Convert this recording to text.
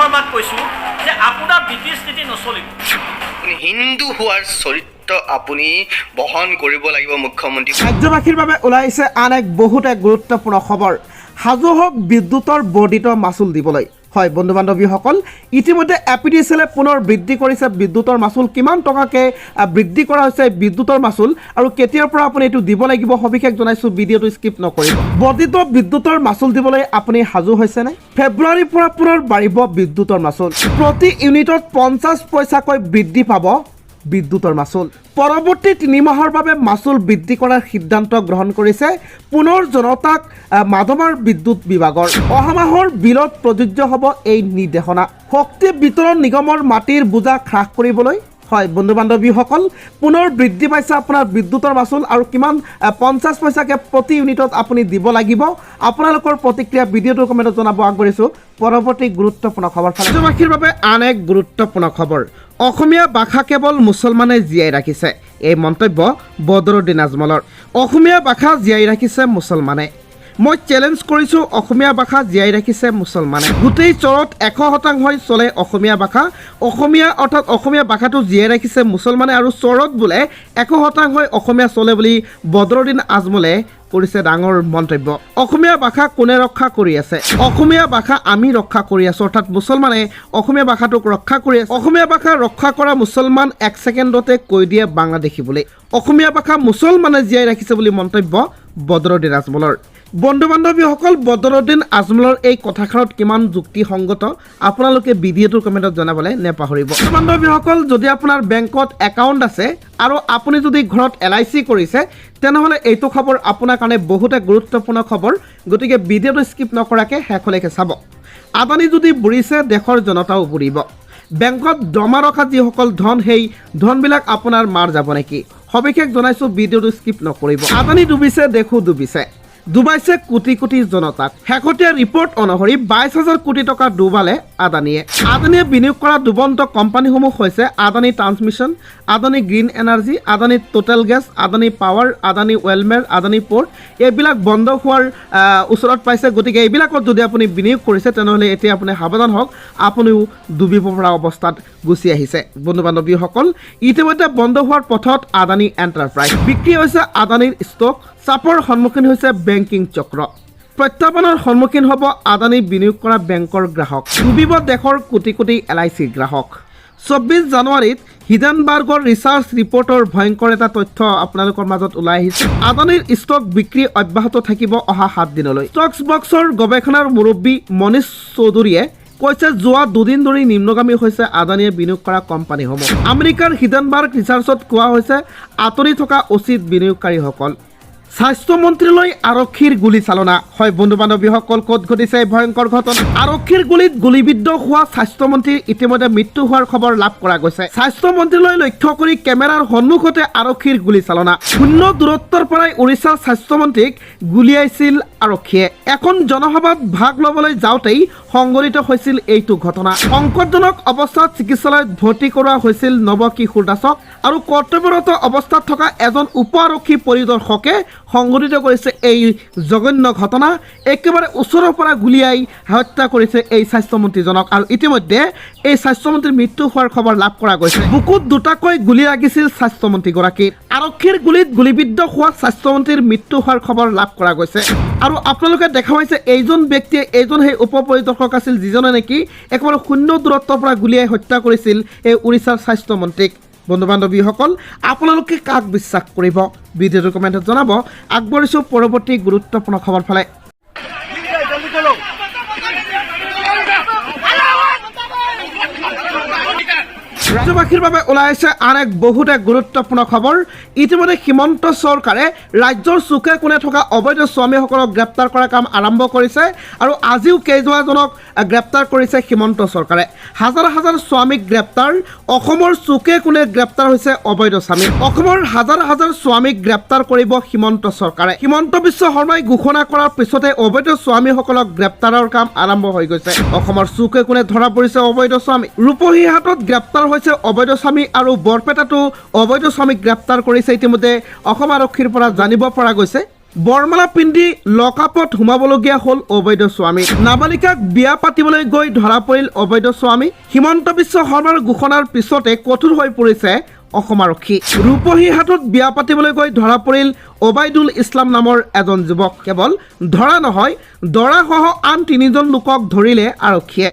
শৰ্মাক কৈছোঁ যে আপোনাৰ ব্ৰিটিছ নীতি নচলিব। হিন্দু হোৱাৰ চৰিত্ৰ আপুনি বহন কৰিব লাগিব মুখ্যমন্ত্ৰী। ৰাজ্যবাসীৰ বাবে ওলাইছে আন এক বহুত এক গুৰুত্বপূৰ্ণ খবৰ। সাজু হওক বিদ্যুতৰ বৰ্ধিত মাচুল দিবলৈ। হয় বন্ধু বান্ধৱীসকল, ইতিমধ্যে এপিডিচিএলে পুনৰ বৃদ্ধি কৰিছে বিদ্যুতৰ মাচুল। কিমান টকাকৈ বৃদ্ধি কৰা হৈছে বিদ্যুতৰ মাচুল আৰু কেতিয়াৰ পৰা আপুনি এইটো দিব লাগিব সবিশেষ জনাইছোঁ, ভিডিঅ'টো স্কিপ নকৰিব। বৰ্ধিত বিদ্যুতৰ মাচুল দিবলৈ আপুনি সাজু হৈছেনে? ফেব্ৰুৱাৰীৰ পৰা পুনৰ বাঢ়িব বিদ্যুতৰ মাচুল। প্ৰতি ইউনিটত 50 পইচাকৈ বৃদ্ধি পাব বিদ্যুতৰ মাচুল। পৰৱৰ্তী 3 মাহৰ বাবে মাচুল বৃদ্ধি কৰাৰ সিদ্ধান্ত গ্ৰহণ কৰিছে পুনৰ জনতাক মাধমাৰ বিদ্যুৎ বিভাগৰ। অহা মাহৰ বিলত প্ৰযোজ্য হ'ব এই নিৰ্দেশনা। শক্তি বিতৰণ নিগমৰ মাটিৰ বোজা হ্ৰাস কৰিবলৈ হয় বন্ধু বান্ধৱীসকল, পুনৰ বৃদ্ধি পাইছে আপোনাৰ বিদ্যুতৰ মাচুল আৰু কিমান 50 পইচাকৈ প্ৰতি ইউনিটত আপুনি দিব লাগিব। আপোনালোকৰ প্ৰতিক্ৰিয়া ভিডিঅ'টোৰ কমেণ্টত জনাব আগবাঢ়িছোঁ। পৰৱৰ্তী গুৰুত্বপূৰ্ণ খবৰ ৰাজ্যবাসীৰ বাবে আন এক গুৰুত্বপূৰ্ণ খবৰ। অসমীয়া ভাষা কেৱল মুছলমানে জীয়াই ৰাখিছে, এই মন্তব্য বদৰুদ্দিন আজমলৰ। অসমীয়া ভাষা জীয়াই ৰাখিছে মুছলমানে। মই চেলেঞ্জ কৰিছোঁ, অসমীয়া ভাষা জীয়াই ৰাখিছে মুছলমানে। গোটেই চৰত 100% চলে অসমীয়া ভাষা। অসমীয়া অৰ্থাৎ অসমীয়া ভাষাটো জীয়াই ৰাখিছে মুছলমানে আৰু চৰত বোলে 100% অসমীয়া চলে বুলি বদৰুদ্দিন আজমলে কৰিছে ডাঙৰ মন্তব্য। অসমীয়া ভাষা কোনে ৰক্ষা কৰি আছে? অসমীয়া ভাষা আমি ৰক্ষা কৰি আছোঁ, অৰ্থাৎ মুছলমানে অসমীয়া ভাষাটোক ৰক্ষা কৰি আছে। অসমীয়া ভাষা ৰক্ষা কৰা মুছলমান 1 ছেকেণ্ডতে কৈ দিয়ে বাংলাদেশী বুলি। অসমীয়া ভাষা মুছলমানে জীয়াই ৰাখিছে বুলি মন্তব্য বদৰুদ্দিন আজমলৰ। বন্ধু বান্ধৱীসকল, বদৰুদ্দিন আজমলৰ এই কথাষাৰত কিমান যুক্তিসংগত আপোনালোকে ভিডিঅ'টোৰ কমেণ্টত জনাবলৈ নেপাহৰিব। বন্ধু বান্ধৱীসকল, যদি আপোনাৰ বেংকত একাউণ্ট আছে আৰু আপুনি যদি ঘৰত LIC কৰিছে তেনেহ'লে এইটো খবৰ আপোনাৰ কাৰণে বহুতে গুৰুত্বপূৰ্ণ খবৰ। গতিকে ভিডিঅ'টো স্কিপ নকৰাকৈ শেষলৈকে চাব। আদানী যদি বুৰিছে দেশৰ জনতাও বুৰিব। বেংকত জমা ৰখা যিসকল ধন, সেই ধনবিলাক আপোনাৰ মাৰ যাব নেকি? সবিশেষ জনাইছোঁ, ভিডিঅ'টো স্কিপ নকৰিব। আদানী ডুবিছে, দেশো ডুবিছে। ডুবাইছে কোটি কোটি জনতাক। শেহতীয়া ৰিপৰ্ট অনুসৰি 22,000 কোটি টকা ডুবালে আদানীয়ে। আদানীয়ে বিনিয়োগ কৰা ডুবন্ত কোম্পানীসমূহ হৈছে Adani transmission, Adani green energy, Adani total gas, Adani power, Adani Wilmar, Adani port. এইবিলাক বন্ধ হোৱাৰ ওচৰত পাইছে। গতিকে এইবিলাকত যদি আপুনি বিনিয়োগ কৰিছে তেনেহ'লে এতিয়া আপুনি সাৱধান হওক, আপুনিও ডুবিব পৰা অৱস্থাত গুচি আহিছে। বন্ধু বান্ধৱীসকল, ইতিমধ্যে বন্ধ হোৱাৰ পথত আদানী এণ্টাৰপ্ৰাইজ। বিক্ৰী হৈছে আদানীৰ ষ্টক। চাপৰ সন্মুখীন হৈছে বেংকিং চক্ৰ। প্ৰত্যাহ্বানৰ সন্মুখীন হ'ব আদানী বিনিয়োগ কৰা বেংকৰ গ্ৰাহক। ডুবিব দেশৰ কোটি কোটি LIC গ্ৰাহক। 24 জানুৱাৰীত হিডেনবাৰ্গৰ ৰিচাৰ্চ ৰিপৰ্টৰ ভয়ংকৰ এটা তথ্য আপোনালোকৰ মাজত ওলাই আহিছে। আদানীৰ ষ্টক বিক্ৰী অব্যাহত থাকিব অহা 7 দিনলৈ। ষ্টকছ বক্সৰ গৱেষণাৰ মুৰব্বী মনীষ চৌধুৰীয়ে কৈছে, যোৱা 2 দিন ধৰি নিম্নগামী হৈছে আদানীয়ে বিনিয়োগ কৰা কোম্পানীসমূহ। আমেৰিকাৰ হিডেনবাৰ্গ ৰিচাৰ্চত কোৱা হৈছে, আঁতৰি থকা উচিত বিনিয়োগকাৰীসকল। স্বাস্থ্যমন্ত্ৰীলৈ আৰক্ষীৰ গুলীচালনা। হয় বন্ধু বান্ধৱীসকল, ক'ত ঘটিছে এই ভয়ংকৰ ঘটনা? আৰক্ষীৰ গুলীত গুলীবিদ্ধ হোৱা স্বাস্থ্যমন্ত্ৰীৰ ইতিমধ্যে মৃত্যু হোৱাৰ খবৰ লাভ কৰা গৈছে। স্বাস্থ্যমন্ত্ৰীলৈ লক্ষ্য কৰি কেমেৰাৰ সন্মুখতে আৰক্ষীৰ গুলীচালনা। শূন্য দূৰত্বৰ পৰাই উৰিষ্যাৰ স্বাস্থ্যমন্ত্ৰীক গুলীয়াইছিল আৰক্ষীয়ে। এখন জনসভাত ভাগ ল'বলৈ যাওঁতেই সংঘটিত হৈছিল এইটো ঘটনা। সংকটজনক অৱস্থাত চিকিৎসালয়ত ভৰ্তি কৰোৱা হৈছিল নৱ কিশোৰ দাসক আৰু কৰ্তব্যৰত অৱস্থাত থকা এজন উপ আৰক্ষী পৰিদৰ্শকে সংঘটিত কৰিছে এই জঘন্য ঘটনা। একেবাৰে ওচৰৰ পৰা গুলীয়াই হত্যা কৰিছে এই স্বাস্থ্যমন্ত্ৰীজনক আৰু ইতিমধ্যে এই স্বাস্থ্যমন্ত্ৰীৰ মৃত্যু হোৱাৰ খবৰ লাভ কৰা গৈছে। বুকুত দুটাকৈ গুলী লাগিছিল স্বাস্থ্যমন্ত্ৰীগৰাকীৰ। আৰক্ষীৰ গুলীত গুলীবিদ্ধ হোৱা স্বাস্থ্যমন্ত্ৰীৰ মৃত্যু হোৱাৰ খবৰ লাভ কৰা গৈছে। আৰু আপোনালোকে দেখা পাইছে এইজন ব্যক্তিয়ে, এইজন সেই উপ পৰিদৰ্শক আছিল যিজনে নেকি একেবাৰে শূন্য দূৰত্বৰ পৰা গুলীয়াই হত্যা কৰিছিল এই উৰিষ্যাৰ স্বাস্থ্যমন্ত্ৰীক। বন্ধু বান্ধৱীসকল, আপোনালোকে কাক বিশ্বাস কৰিব? ভিডিঅ'টোৰ কমেণ্টত জনাব। আগবাঢ়িছোঁ পৰৱৰ্তী গুৰুত্বপূৰ্ণ খবৰ ফালে। ৰাজ্যবাসীৰ বাবে ওলাই আহিছে আন এক বহুত এক গুৰুত্বপূৰ্ণ খবৰ। ইতিমধ্যে হিমন্ত চৰকাৰে ৰাজ্যৰ চুকে কোণে থকা অবৈধ স্বামীসকলক গ্ৰেপ্তাৰ কৰাৰ কাম আৰম্ভ কৰিছে আৰু আজিও কেইজনজনক গ্ৰেপ্তাৰ কৰিছে হিমন্ত চৰকাৰে। হাজাৰ হাজাৰ স্বামীক গ্ৰেপ্তাৰ। অসমৰ চুকে কোণে গ্ৰেপ্তাৰ হৈছে অবৈধ স্বামী। অসমৰ হাজাৰ হাজাৰ স্বামীক গ্ৰেপ্তাৰ কৰিব হিমন্ত চৰকাৰে। হিমন্ত বিশ্ব শৰ্মাই ঘোষণা কৰাৰ পিছতে অবৈধ স্বামীসকলক গ্ৰেপ্তাৰৰ কাম আৰম্ভ হৈ গৈছে। অসমৰ চুকে কোণে ধৰা পৰিছে অবৈধ স্বামী। ৰূপহীহাটত গ্ৰেপ্তাৰ হৈছে অবৈধ স্বামী আৰু বৰপেটাতো অবৈধ স্বামীক গ্ৰেপ্তাৰ কৰিছে ইতিমধ্যে অসম আৰক্ষীৰ পৰা জানিব পৰা গৈছে। বৰমালা পিন্ধি লকআপত সোমাবলগীয়া হ'ল অবৈধ স্বামী। নাবালিকাক বিয়া পাতিবলৈ গৈ ধৰা পৰিল অবৈধ স্বামী। হিমন্ত বিশ্ব শৰ্মাৰ ঘোষণাৰ পিছতে কঠোৰ হৈ পৰিছে অসম আৰক্ষী। ৰূপহী হাটত বিয়া পাতিবলৈ গৈ ধৰা পৰিল ওবাইদুল ইছলাম নামৰ এজন যুৱক। কেৱল ধৰা নহয়, দৰাসহ আন 3জন লোকক ধৰিলে আৰক্ষীয়ে।